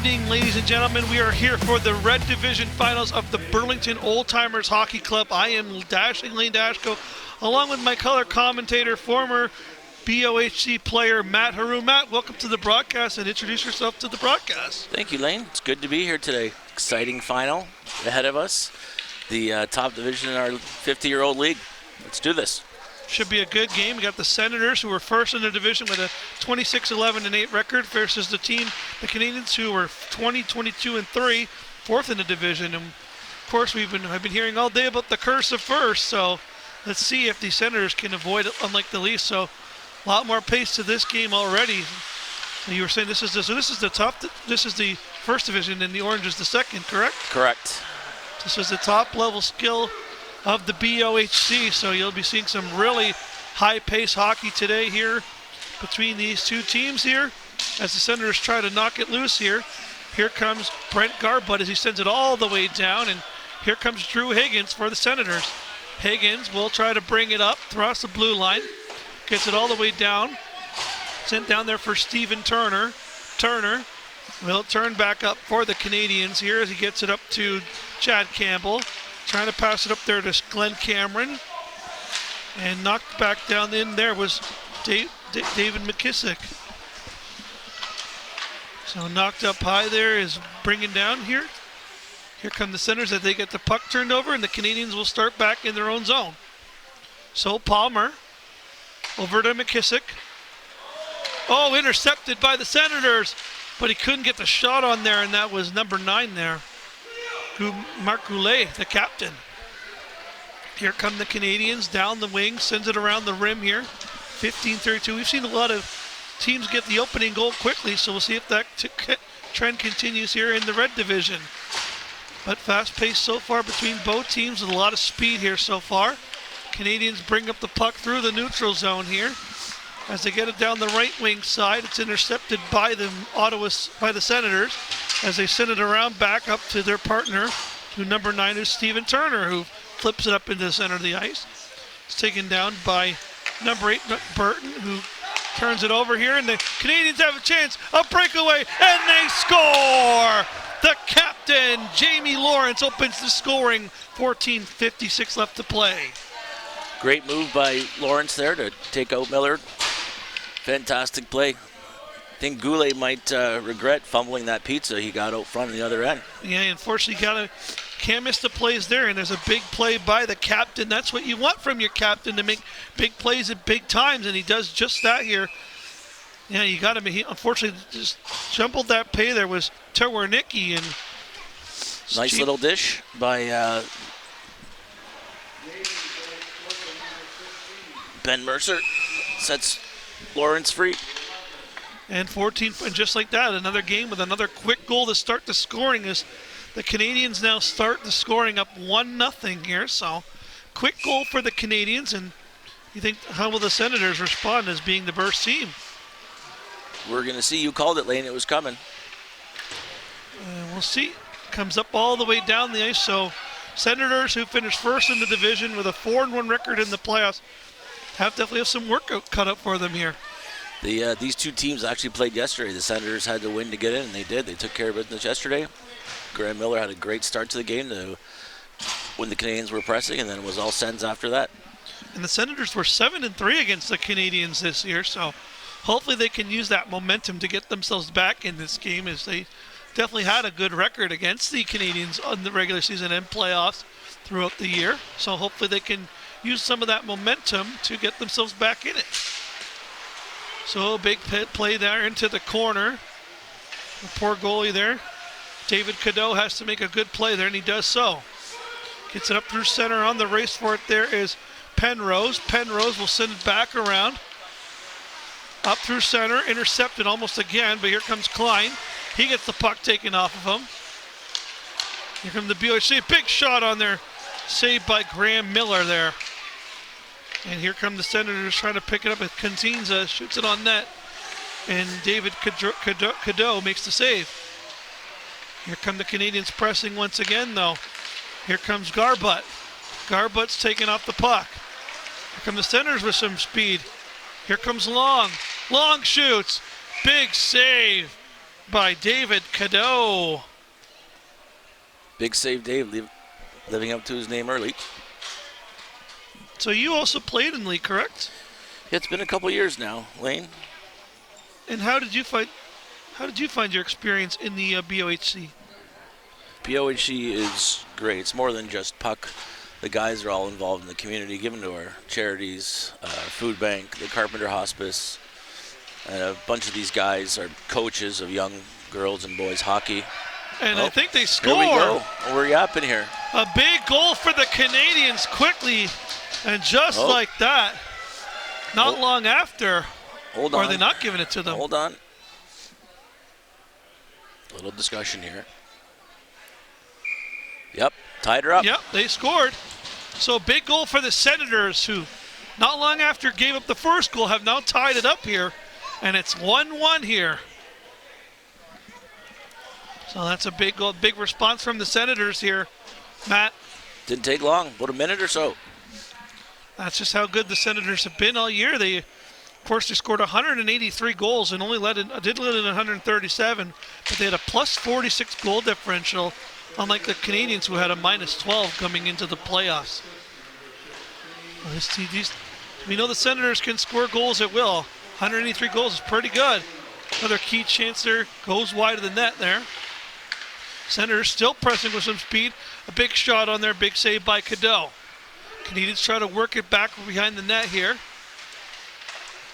evening, ladies and gentlemen. We are here for the Red Division Finals of the Burlington Old Timers Hockey Club. I am Dashing Lane Dashko, along with my color commentator, former BOHC player Matt Haru. Matt, welcome to the broadcast, and introduce yourself to the broadcast. Thank you, Lane. It's good to be here today. Exciting final ahead of us. The top division in our 50-year-old league. Let's do this. Should be a good game. We got the Senators, who were first in the division with a 26-11-8 record, versus the Canadiens, who were 20-22-3, fourth in the division. And of course, I've been hearing all day about the curse of first. So let's see if the Senators can avoid it, unlike the Leafs. So a lot more pace to this game already. So you were saying this is the first division, and the Orange is the second, correct? Correct. This is the top level skill of the BOHC, so you'll be seeing some really high-paced hockey today here between these two teams here as the Senators try to knock it loose here. Here comes Brent Garbutt as he sends it all the way down, and here comes Drew Higgins for the Senators. Higgins will try to bring it up, across the blue line, gets it all the way down, sent down there for Steven Turner. Turner will turn back up for the Canadiens here as he gets it up to Chad Campbell. Trying to pass it up there to Glenn Cameron. And knocked back down in there was David McKissick. So knocked up high there is bringing down here. Here come the Senators as they get the puck turned over, and the Canadiens will start back in their own zone. So Palmer over to McKissick. Oh, intercepted by the Senators, but he couldn't get the shot on there, and that was number 9 there. Marc Goulet, the captain. Here come the Canadiens down the wing, sends it around the rim here. 15-32. We've seen a lot of teams get the opening goal quickly, so we'll see if that trend continues here in the Red Division. But fast pace so far between both teams with a lot of speed here so far. Canadiens bring up the puck through the neutral zone here. As they get it down the right wing side, it's intercepted by the Senators as they send it around back up to their partner, to number 9 is Steven Turner, who flips it up into the center of the ice. It's taken down by number 8, Burton, who turns it over here, and the Canadiens have a chance, a breakaway, and they score! The captain, Jamie Lawrence, opens the scoring, 14:56 left to play. Great move by Lawrence there to take out Miller. Fantastic play. I think Goulet might regret fumbling that pizza he got out front on the other end. Yeah, unfortunately, can't miss the plays there, and there's a big play by the captain. That's what you want from your captain, to make big plays at big times, and he does just that here. Yeah, you got him. He unfortunately just jumbled that play. There was Tewernicki, and nice little dish by Ben Mercer. Sets Lawrence free. And 14, and just like that, another game with another quick goal to start the scoring as the Canadiens now start the scoring up 1-0 here. So quick goal for the Canadiens, and you think, how will the Senators respond as being the burst team? We're going to see. You called it, Lane. It was coming. We'll see. Comes up all the way down the ice. So Senators, who finished first in the division with a 4-1 record in the playoffs, definitely have some work cut up for them here. These two teams actually played yesterday. The Senators had to win to get in, and they did. They took care of business yesterday. Graham Miller had a great start to the game when the Canadiens were pressing, and then it was all Sens after that. And the Senators were 7-3 against the Canadiens this year, so hopefully they can use that momentum to get themselves back in this game, as they definitely had a good record against the Canadiens on the regular season and playoffs throughout the year. So hopefully they can use some of that momentum to get themselves back in it. So big play there into the corner. The poor goalie there. David Cadeau has to make a good play there, and he does so. Gets it up through center. On the race for it there is Penrose. Penrose will send it back around. Up through center, intercepted almost again, but here comes Klein. He gets the puck taken off of him. Here comes the BOHC. Big shot on there. Saved by Graham Miller there. And here come the Senators trying to pick it up. Cantinza shoots it on net. And David Cadeau makes the save. Here come the Canadiens pressing once again, though. Here comes Garbutt. Garbutt's taking off the puck. Here come the Senators with some speed. Here comes Long. Long shoots. Big save by David Cadeau. Big save, Dave, living up to his name early. So you also played in league, correct? Yeah, it's been a couple years now, Lane. And how did you find your experience in the BOHC? BOHC is great. It's more than just puck. The guys are all involved in the community, given to our charities, food bank, the Carpenter Hospice. And a bunch of these guys are coaches of young girls and boys hockey. And I think they score. Here we go. We're yapping here. A big goal for the Canadiens quickly. And just like that, not long after, hold or on. are they not giving it to them? Hold on. A little discussion here. Yep, tied her up. Yep, they scored. So big goal for the Senators, who not long after gave up the first goal, have now tied it up here. And it's 1-1 here. So that's a big goal, big response from the Senators here, Matt. Didn't take long, about a minute or so. That's just how good the Senators have been all year. Of course, they scored 183 goals and only did let in 137, but they had a plus 46 goal differential, unlike the Canadiens, who had a minus 12 coming into the playoffs. Well, we know the Senators can score goals at will. 183 goals is pretty good. Another key chance there, goes wide of the net there. Senators still pressing with some speed. A big shot on there, big save by Cadeau. Canadiens try to work it back behind the net here.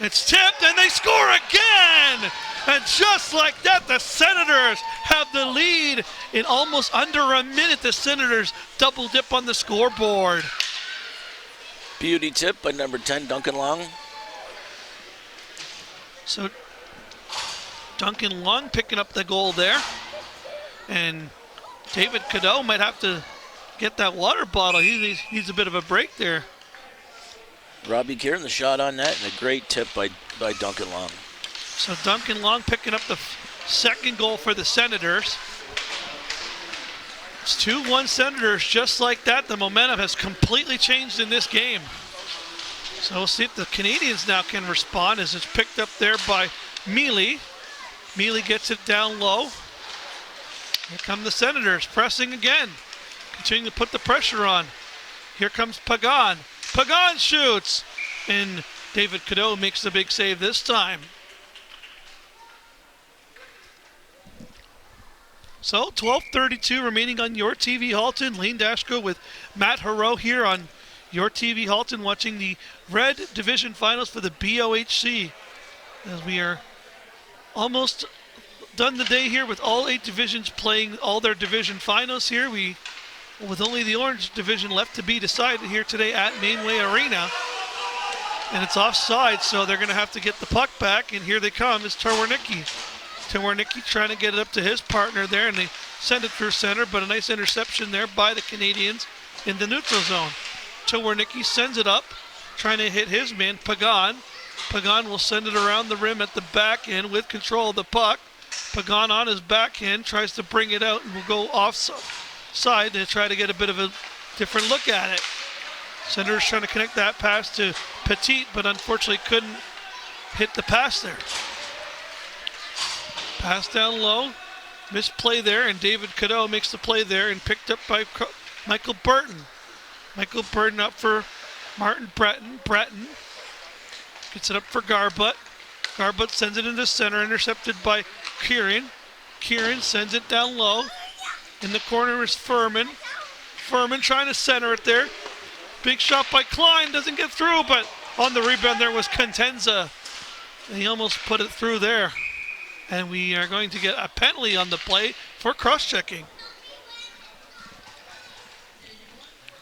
It's tipped and they score again! And just like that, the Senators have the lead in almost under a minute. The Senators double dip on the scoreboard. Beauty tip by number 10, Duncan Long. So Duncan Long picking up the goal there. And David Cadeau might have to get that water bottle. He needs a bit of a break there. Robbie Kieran, the shot on net, and a great tip by Duncan Long. So Duncan Long picking up the second goal for the Senators. It's 2-1 Senators. Just like that, the momentum has completely changed in this game. So we'll see if the Canadiens now can respond, as it's picked up there by Mealy. Mealy gets it down low. Here come the Senators pressing again. Continuing to put the pressure on. Here comes Pagan. Pagan shoots. And David Cadeau makes the big save this time. So 12:32 remaining on Your TV Halton. Lane Dashko with Matt Haro here on Your TV Halton, watching the Red Division Finals for the BOHC. As we are almost done the day here with all 8 divisions playing all their division finals here. With only the Orange Division left to be decided here today at Mainway Arena. And it's offside, so they're going to have to get the puck back. And here they come, is Tawarnicki. Tawarnicki trying to get it up to his partner there, and they send it through center, but a nice interception there by the Canadiens in the neutral zone. Tawarnicki sends it up, trying to hit his man, Pagan. Pagan will send it around the rim at the back end with control of the puck. Pagan on his backhand tries to bring it out and will go offside to try to get a bit of a different look at it. Senators trying to connect that pass to Petit, but unfortunately couldn't hit the pass there. Pass down low, misplay there, and David Cadeau makes the play there and picked up by Michael Burton. Michael Burton up for Martin Breton. Breton gets it up for Garbutt. Garbutt sends it into center, intercepted by Kieran. Kieran sends it down low. In the corner is Furman. Furman trying to center it there. Big shot by Klein, doesn't get through, but on the rebound there was Contenza. And he almost put it through there. And we are going to get a penalty on the play for cross-checking.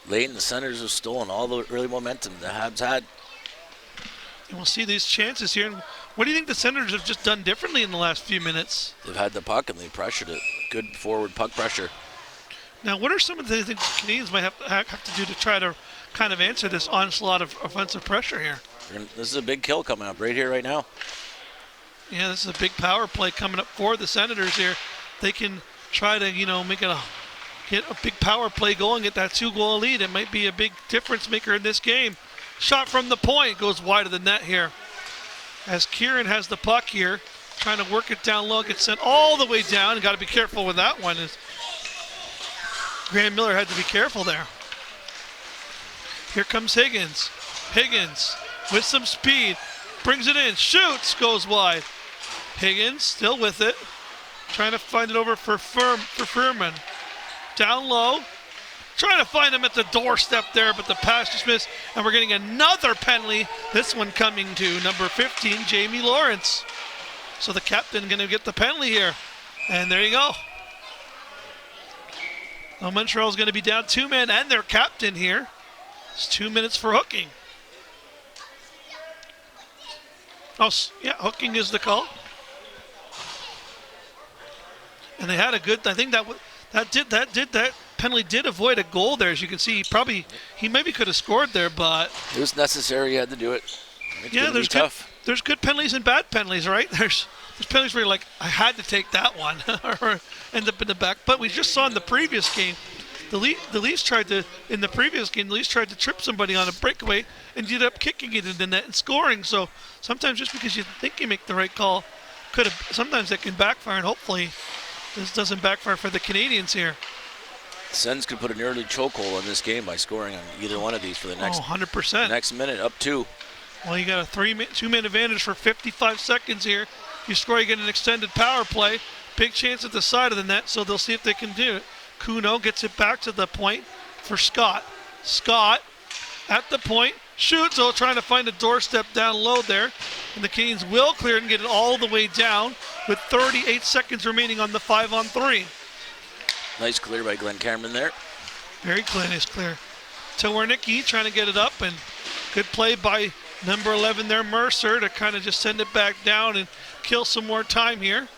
Late in the Senators have stolen all the early momentum the Habs had. And we'll see these chances here. And what do you think the Senators have just done differently in the last few minutes? They've had the puck and they pressured it. Good forward puck pressure. Now, what are some of the things the Canadiens might have to do to try to kind of answer this onslaught of offensive pressure here? This is a big kill coming up right here, right now. Yeah, this is a big power play coming up for the Senators here. They can try to, get a big power play going, get that 2-goal lead. It might be a big difference maker in this game. Shot from the point goes wide of the net here. As Kieran has the puck here, trying to work it down low, gets sent all the way down, and got to be careful with that one. Graham Miller had to be careful there. Here comes Higgins. Higgins with some speed, brings it in, shoots, goes wide. Higgins still with it, trying to find it over for Furman. Down low, trying to find him at the doorstep there, but the pass just missed, and we're getting another penalty. This one coming to number 15, Jamie Lawrence. So the captain going to get the penalty here, and there you go. Now Montreal's going to be down 2 men and their captain here. It's 2 minutes for hooking. Oh, yeah, hooking is the call. And they had a good, I think that penalty did avoid a goal there. As you can see, he maybe could have scored there, but it was necessary. He had to do it. Yeah, there's good penalties and bad penalties, right? There's penalties where you're like, I had to take that one, or end up in the back. But we just saw in the previous game, the Leafs tried to trip somebody on a breakaway and ended up kicking it in the net and scoring. So sometimes just because you think you make the right call, sometimes it can backfire, and hopefully this doesn't backfire for the Canadiens here. Sens could put an early chokehold on this game by scoring on either one of these for the next 100%. Next minute, up 2. Well, you got a 2-man advantage for 55 seconds here. You score, you get an extended power play. Big chance at the side of the net, so they'll see if they can do it. Kuno gets it back to the point for Scott. Scott at the point, shoots, trying to find a doorstep down low there. And the Canadiens will clear it and get it all the way down with 38 seconds remaining on the 5-on-3. Nice clear by Glenn Cameron there. Very nice clear. Towarnicki trying to get it up, and good play by number 11 there, Mercer, to kind of just send it back down and kill some more time here.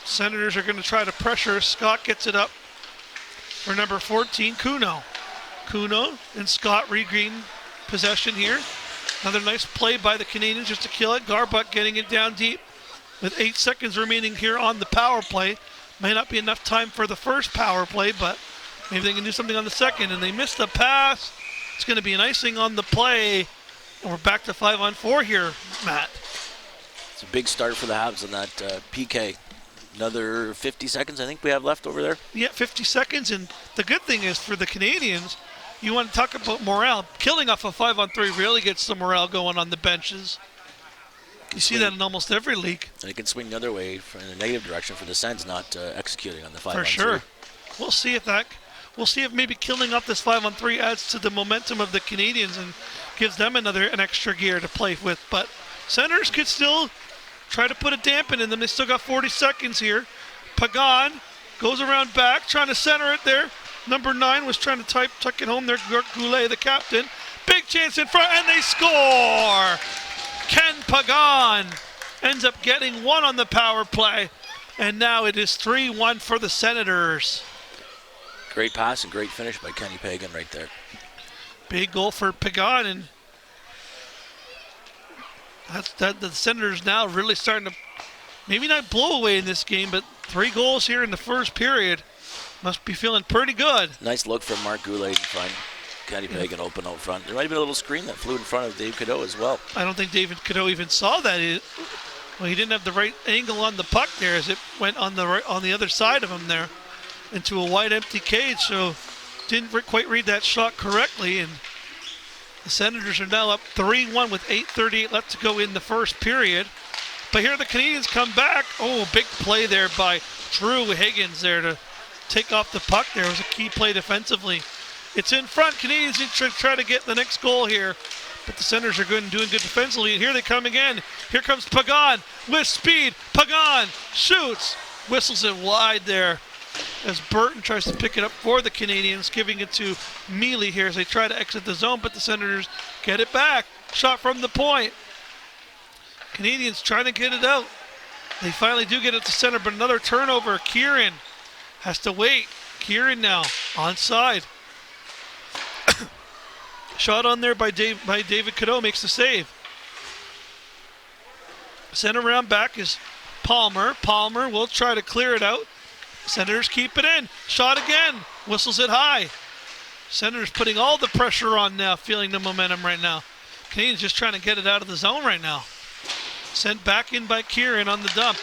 Senators are going to try to pressure. Scott gets it up for number 14, Kuno. Kuno and Scott regain possession here. Another nice play by the Canadiens just to kill it. Garbutt getting it down deep with 8 seconds remaining here on the power play. May not be enough time for the first power play, but maybe they can do something on the second. And they missed the pass. It's going to be an icing on the play. And we're back to 5-on-4 here, Matt. It's a big start for the Habs on that PK. Another 50 seconds, I think we have left over there. Yeah, 50 seconds. And the good thing is for the Canadiens, you want to talk about morale. Killing off a 5-on-3 really gets the morale going on the benches. You see that in almost every league. And it can swing the other way in a negative direction for the Sens not executing on the 5-on-3. For sure. We'll see if maybe killing off this 5-on-3 adds to the momentum of the Canadiens and gives them an extra gear to play with. But Senators could still try to put a dampen in them. They still got 40 seconds here. Pagan goes around back, trying to center it there. Number 9 was trying to tuck it home there. Goulet, the captain. Big chance in front, and they score! Ken Pagan ends up getting 1 on the power play, and now it is 3-1 for the Senators. Great pass and great finish by Kenny Pagan right there. Big goal for Pagan, and the Senators now really starting to maybe not blow away in this game, but 3 goals here in the first period. Must be feeling pretty good. Nice look from Mark Goulet to find Kenny Pagan open out front. There might have been a little screen that flew in front of Dave Cadeau as well. I don't think David Cadeau even saw that. He didn't have the right angle on the puck there as it went on the other side of him there into a wide empty cage, so didn't quite read that shot correctly. And the Senators are now up 3-1 with 8:38 left to go in the first period. But here the Canadiens come back. Oh, big play there by Drew Higgins there to take off the puck there. It was a key play defensively. It's in front. Canadiens try to get the next goal here. But the Senators are good and doing good defensively. And here they come again. Here comes Pagan with speed. Pagan shoots. Whistles it wide there as Burton tries to pick it up for the Canadiens, giving it to Mealy here as they try to exit the zone. But the Senators get it back. Shot from the point. Canadiens trying to get it out. They finally do get it to center, but another turnover. Kieran has to wait. Kieran now onside. Shot on there by David Cadeau, makes the save. Sent around back is Palmer. Palmer will try to clear it out. Senators keep it in. Shot again. Whistles it high. Senators putting all the pressure on now, feeling the momentum right now. Canadiens just trying to get it out of the zone right now. Sent back in by Kieran on the dump.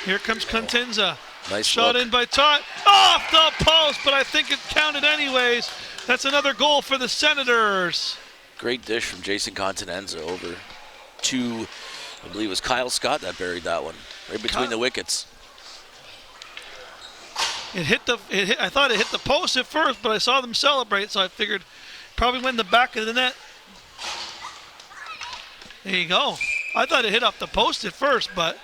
Here comes Contenza. Nice Shot look. in by Todd. Off the post, but I think it counted anyways. That's another goal for the Senators. Great dish from Jason Continenza over to, I believe it was Kyle Scott that buried that one. Right between the wickets. I thought it hit the post at first, but I saw them celebrate, so I figured probably went in the back of the net. There you go. I thought it hit off the post at first, but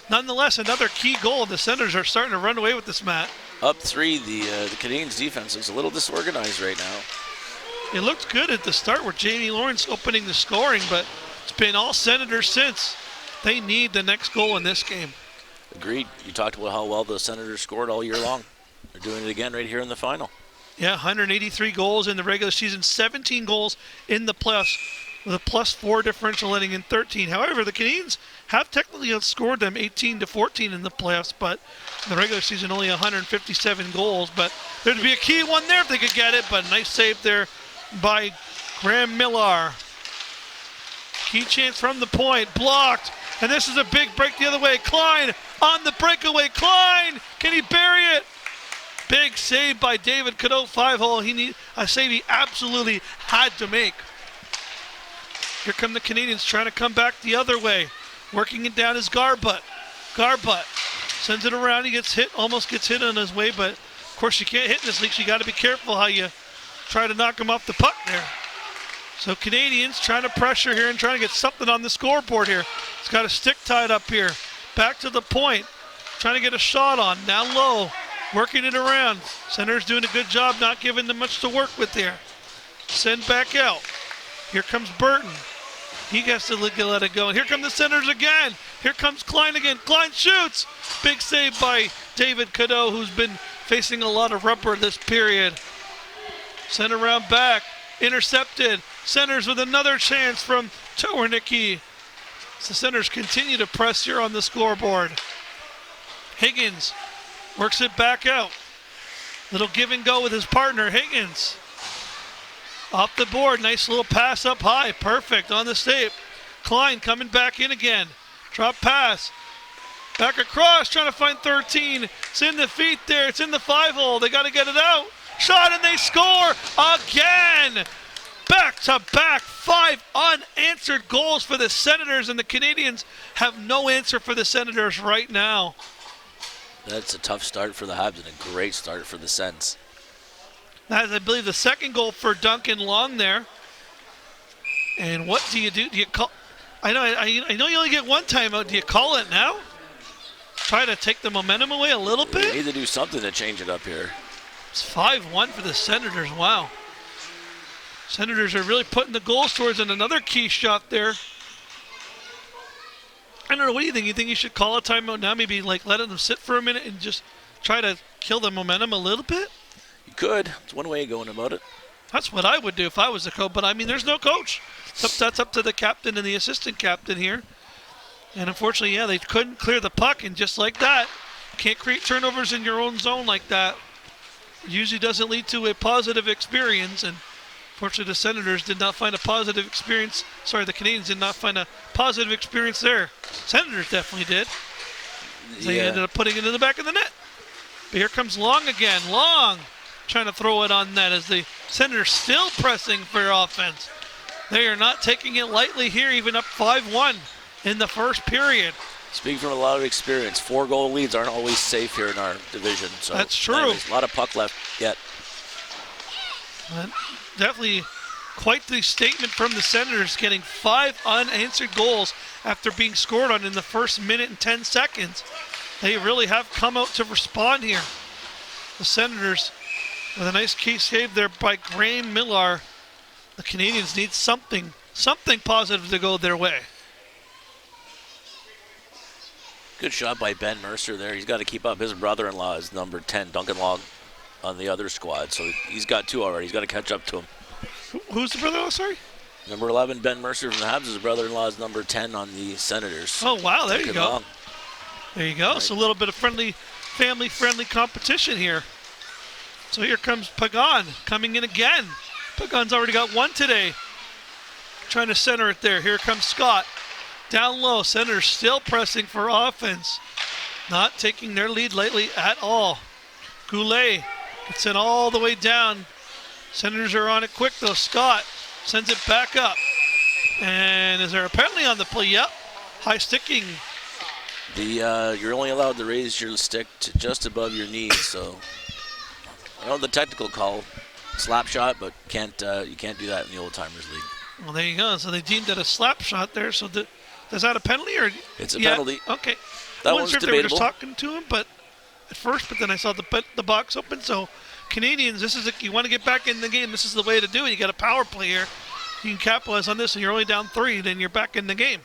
nonetheless, another key goal. The Senators are starting to run away with this, Matt. Up 3, the Canadiens defense is a little disorganized right now. It looked good at the start with Jamie Lawrence opening the scoring, but it's been all Senators since. They need the next goal in this game. Agreed. You talked about how well the Senators scored all year long. They're doing it again right here in the final. Yeah, 183 goals in the regular season, 17 goals in the playoffs, with a +4 differential letting in 13. However, the Canadiens have technically outscored them 18-14 in the playoffs, but in the regular season only 157 goals. But there'd be a key one there if they could get it, but nice save there by Graham Millar. Key chance from the point, blocked, and this is a big break the other way. Klein on the breakaway. Klein, can he bury it? Big save by David Cadeau, 5-hole. A save he absolutely had to make. Here come the Canadiens trying to come back the other way. Working it down is Garbutt. Garbutt sends it around. He gets hit, almost gets hit on his way, but of course you can't hit in this league, so you got to be careful how you try to knock him off the puck there. So Canadiens trying to pressure here and trying to get something on the scoreboard here. It's got a stick tied up here. Back to the point. Trying to get a shot on. Now low. Working it around. Senators doing a good job not giving them much to work with there. Send back out. Here comes Burton. He has to let it go. And here come the Senators again. Here comes Klein again. Klein shoots. Big save by David Cadeau, who's been facing a lot of rubber this period. Sent around back. Intercepted. Senators with another chance from Towernicki. The Senators continue to press here on the scoreboard. Higgins works it back out. Little give and go with his partner, Higgins. Off the board, nice little pass up high. Perfect on the save. Klein coming back in again. Drop pass. Back across, trying to find 13. It's in the feet there. It's in the 5-hole. They got to get it out. Shot and they score again. Back-to-back 5 unanswered goals for the Senators, and the Canadiens have no answer for the Senators right now. That's a tough start for the Habs and a great start for the Sens. That's, I believe, the second goal for Duncan Long there. And what do you do? Do you call? I know you only get one timeout. Do you call it now? Try to take the momentum away a little bit? We need to do something to change it up here. It's 5-1 for the Senators. Wow. Senators are really putting the goals towards, and another key shot there. I don't know, what do you think? You think you should call a timeout now? Maybe like letting them sit for a minute and just try to kill the momentum a little bit? You could. It's one way of going about it. That's what I would do if I was the coach, but I mean, there's no coach. That's up to the captain and the assistant captain here. And unfortunately, yeah, they couldn't clear the puck, and just like that, can't create turnovers in your own zone like that. It usually doesn't lead to a positive experience, and fortunately, the Senators did not find a positive experience. Sorry, the Canadiens did not find a positive experience there. Senators definitely did. They ended up putting it in the back of the net. But here comes Long again. Long trying to throw it on net as the Senators still pressing for offense. They are not taking it lightly here, even up 5-1 in the first period. Speaking from a lot of experience, 4-goal leads aren't always safe here in our division. So that's true. Anyways, a lot of puck left yet. Definitely quite the statement from the Senators, getting 5 unanswered goals after being scored on in the first minute and 10 seconds. They really have come out to respond here. The Senators with a nice key save there by Graham Millar. The Canadiens need something positive to go their way. Good shot by Ben Mercer there. He's got to keep up. His brother-in-law is number 10, Duncan Long, on the other squad. So he's got 2 already. He's got to catch up to him. Who's the brother-in-law, sorry? Number 11, Ben Mercer from the Habs. His brother-in-law is number 10 on the Senators. Oh, wow. There you go. Long. There you go. Right. So a little bit of family-friendly competition here. So here comes Pagan coming in again. Pagan's already got 1 today. Trying to center it there. Here comes Scott. Down low, Senators still pressing for offense. Not taking their lead lightly at all. Goulet gets it all the way down. Senators are on it quick though. Scott sends it back up. And is there a penalty on the play? Yep. High sticking. You're only allowed to raise your stick to just above your knees, so I know the technical call, slap shot, but you can't do that in the Old Timers League. Well, there you go. So they deemed it a slap shot there. So is that a penalty or? It's a penalty. Okay. That I one's wasn't sure if debatable. they were just talking to him, but at first, but then I saw the box open. So Canadiens, you want to get back in the game. This is the way to do it. You got a power play here. You can capitalize on this, and you're only down 3, then you're back in the game.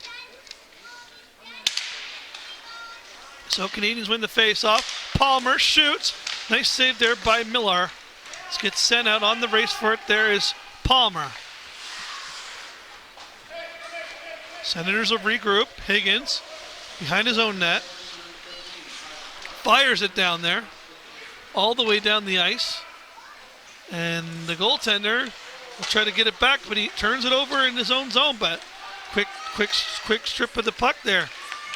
So Canadiens win the face-off. Palmer shoots. Nice save there by Miller. This gets sent out on the race for it. There is Palmer. Senators will regroup. Higgins behind his own net. Fires it down there. All the way down the ice. And the goaltender will try to get it back, but he turns it over in his own zone. But quick strip of the puck there.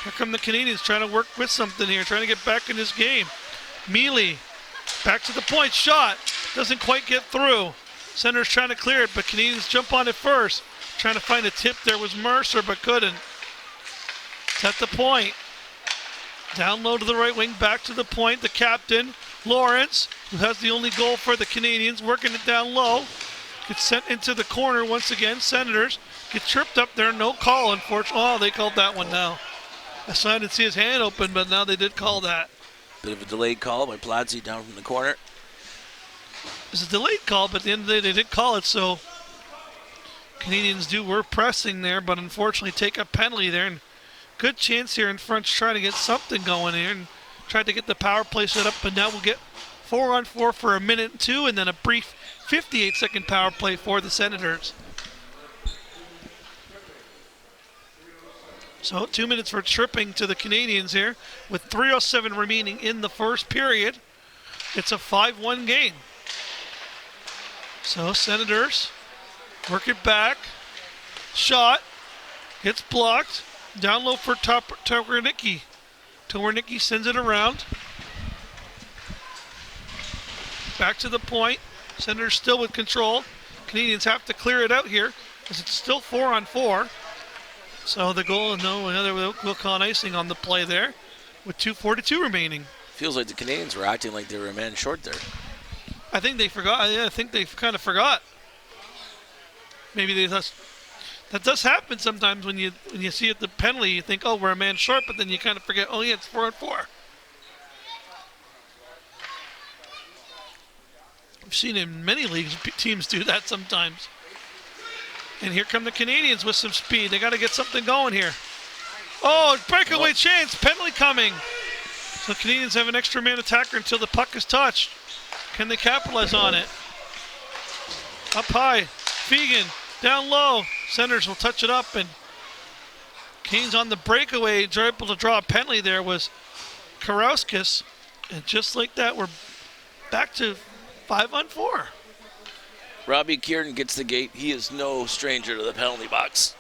Here come the Canadiens trying to work with something here, trying to get back in this game. Mealy, back to the point, shot. Doesn't quite get through. Center's trying to clear it, but Canadiens jump on it first. Trying to find a tip. There was Mercer, but couldn't. It's at the point. Down low to the right wing, back to the point. The captain, Lawrence, who has the only goal for the Canadiens, working it down low. Gets sent into the corner once again. Senators get tripped up there. No call, unfortunately. Oh, they called that one now. I didn't see his hand open, but now they did call that. Bit of a delayed call by Pladsy down from the corner. It's a delayed call, but at the end of the day, they did call it, so Canadiens were pressing there, but unfortunately take a penalty there. And good chance here in front to try to get something going here and tried to get the power play set up, but now we'll get 4-on-4 for a minute and 2, and then a brief 58-second power play for the Senators. So 2 minutes for tripping to the Canadiens here with 3:07 remaining in the first period. It's a 5-1 game. So Senators work it back. Shot. Gets blocked. Down low for Towernicki. Towernicki sends it around. Back to the point. Senators still with control. Canadiens have to clear it out here as it's still 4-on-4. So the goal, another will call an icing on the play there with 2:42 remaining. Feels like the Canadiens were acting like they were a man short there. I think they forgot. Yeah, I think they kind of forgot. Maybe they thought that does happen sometimes when you see it the penalty. You think, oh, we're a man short, but then you kind of forget. Oh yeah, it's 4-on-4. I've seen in many leagues teams do that sometimes. And here come the Canadiens with some speed. They got to get something going here. Oh, breakaway chance. Penalty coming. So the Canadiens have an extra man attacker until the puck is touched. Can they capitalize on it? Up high. Fegan down low. Senators will touch it up. And Canes on the breakaway. Able to draw a penalty there was Karauskis. And just like that, we're back to 5-on-4. Robbie Kieran gets the gate. He is no stranger to the penalty box.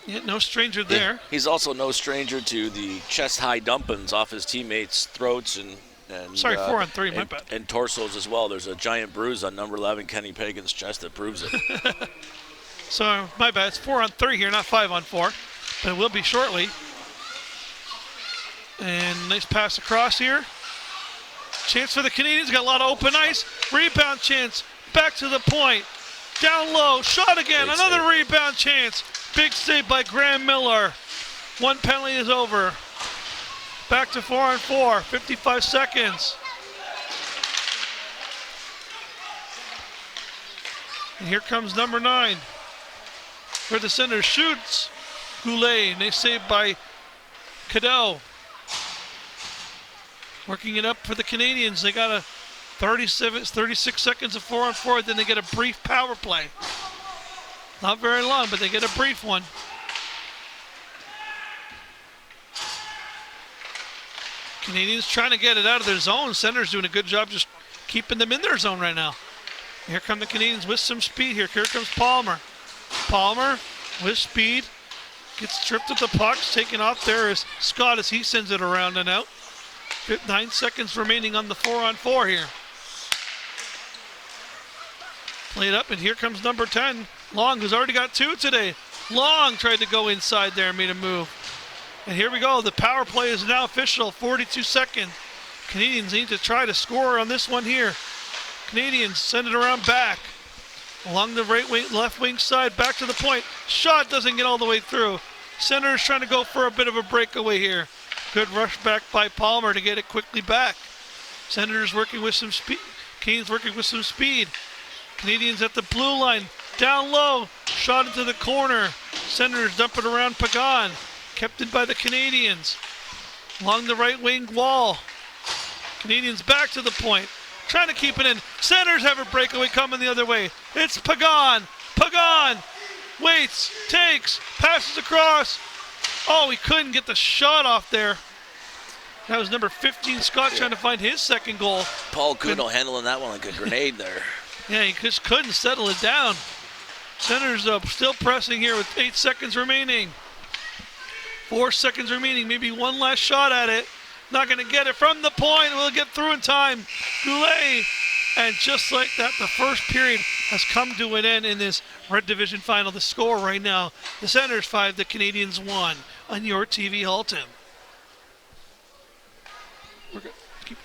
Yeah, no stranger there. Yeah, he's also no stranger to the chest-high dumpings off his teammates' throats and 4-on-3, my bad. And torsos as well. There's a giant bruise on number 11, Kenny Pagan's chest that proves it. So, my bad. It's 4-on-3 here, not 5-on-4. But it will be shortly. And nice pass across here. Chance for the Canadiens. Got a lot of open ice. Rebound chance. Back to the point. Down low. Shot again. Great Another save. rebound chance. Big save by Graham Miller. One penalty is over. Back to 4-on-4. 55 seconds. And here comes number 9. For the center. Shoots. Goulet. Nice save by Cadeau. Working it up for the Canadiens. They got a 36 seconds of 4-on-4. Then they get a brief power play. Not very long, but they get a brief one. Canadiens trying to get it out of their zone. Center's doing a good job just keeping them in their zone right now. Here come the Canadiens with some speed here. Here comes Palmer. Palmer with speed. Gets tripped at the pucks. Taken off there is Scott as he sends it around and out. 9 seconds remaining on the 4-on-4 here. Played up, and here comes number 10, Long, who's already got 2 today. Long tried to go inside there and made a move. And here we go. The power play is now official. 42 seconds. Canadiens need to try to score on this one here. Canadiens send it around back. Along the right wing, left wing side, back to the point. Shot doesn't get all the way through. Senators trying to go for a bit of a breakaway here. Good rush back by Palmer to get it quickly back. Senators working with some speed. Canadiens working with some speed. Canadiens at the blue line. Down low. Shot into the corner. Senators dump it around Pagan. Kept in by the Canadiens. Along the right wing wall. Canadiens back to the point. Trying to keep it in. Senators have a breakaway coming the other way. It's Pagan. Pagan waits, takes, passes across. Oh, he couldn't get the shot off there. That was number 15, Scott, trying to find his second goal. Paul Kuno handling that one like a grenade there. Yeah, he just couldn't settle it down. Senators still pressing here with 8 seconds remaining. 4 seconds remaining, maybe one last shot at it. Not going to get it from the point. Will get through in time. Goulet. And just like that, the first period has come to an end in this Red Division final. The score right now, the Senators 5, the Canadiens 1 on your TV, Halton. We're good. Keep